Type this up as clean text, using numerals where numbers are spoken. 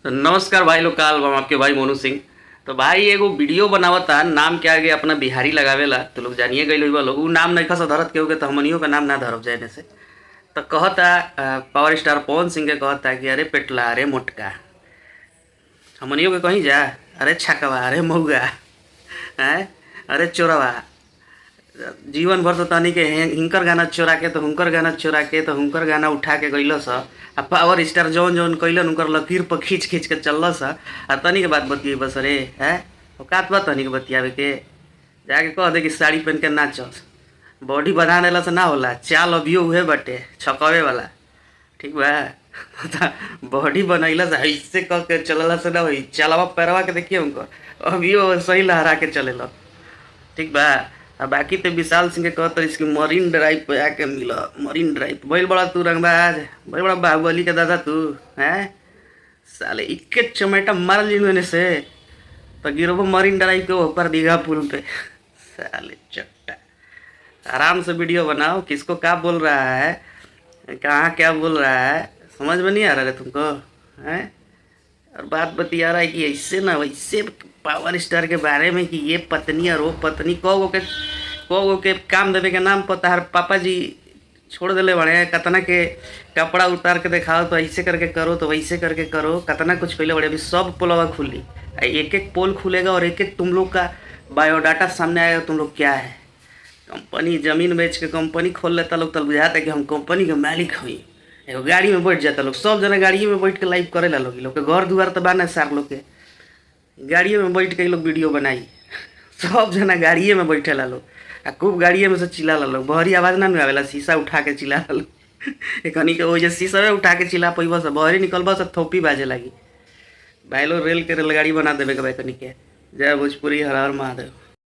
तो नमस्कार भाई लोग, काल हम आपके भाई मोनू सिंह। तो भाई एगो वीडियो बनावता, नाम के आगे अपना बिहारी लगावेला तो लोग जानिए गई लोग उ नाम नहीं खस धरत के होगे तो हमनियों का नाम ना धरब जाने से। तो कहता पावर स्टार पवन सिंह के कहता कि अरे पेटला, अरे मोटका, हमनियों के कहीं जा, अरे छकवा, अरे मऊगा, हैं, अरे चोरवा। जीवन भर तो तनी के हिंकर गाना चोरा के तो हुंकर गाना चोरा के तो हुंकर गाना उठा के गइल स। आ पावर स्टार जौन जौन कैलन उनकर लकीर पर खींच खींच के चलल स। आ तनी के बात बतिये बस रे है औकात बा तनी के बतियावे के। जाके कह दे कि साड़ी पहन के नाचस, बॉडी बना देला से ना होला, चाल अभियो उहे बटे छकवे वाला, ठीक बा। बॉडी बनैला से ऐसे कह के चलला से ना होई, चलवा पैरवा के देखिए उनकर अभियो सही लहरा के चलेला, ठीक बा। अब बाकी तो विशाल सिंह के कहते इसकी मरीन ड्राइव पे आके मिला, मरीन ड्राइव भइल बड़ा तू रंगबाज, भइल बड़ा बाहुबली के दादा तू हैं। साले इक्के चमेटा मार ली मैंने से तो गिरो मरीन ड्राइव के ऊपर दीघा पुल पे। साले चट्टा, आराम से वीडियो बनाओ, किसको क्या बोल रहा है, कहाँ क्या बोल रहा है, समझ में नहीं आ रहा है तुमको हैं। और बात बतिया रहा है कि ऐसे ना वैसे पावर स्टार के बारे में कि ये पत्नी और वो पत्नी को के काम देवे के नाम पर तार पापा जी छोड़ दिले बड़े। कतना के कपड़ा उतार के दिखाओ तो ऐसे करके करो, तो वैसे करके करो, कतना कुछ पहले बड़े। अभी सब पोलवा खुली, एक एक पोल खुलेगा और एक एक तुम लोग का बायोडाटा सामने आएगा, तुम लोग क्या है। कंपनी जमीन बेच के कंपनी खोल लेता लोग तो बुझाता है कि हम कंपनी के मालिक हुई। एगो गाड़ी में बैठ जाता लोग, सब जना गाड़ी में बैठ के लाइव करे ला लोग के घर दुआर तो बाना सार लोग के गाड़िए में बैठ के लोग वीडियो बनाई। सब जना गाड़िए में बैठे ला लोग आ खूब गाड़िए में से चिल्ला ला लोग, बहरी आवाज़ ना आवेला, शीशा उठा के चिल्ला ला लोग। एकनी के वजह शीशा उठा के चिल्ला पैबा से बहरी निकलबा से थोपी बाजे लगी। भाई लोग रेल के रेलगाड़ी बना देवे के भाई कनी के। जय भोजपुरी, हर हर महादेव।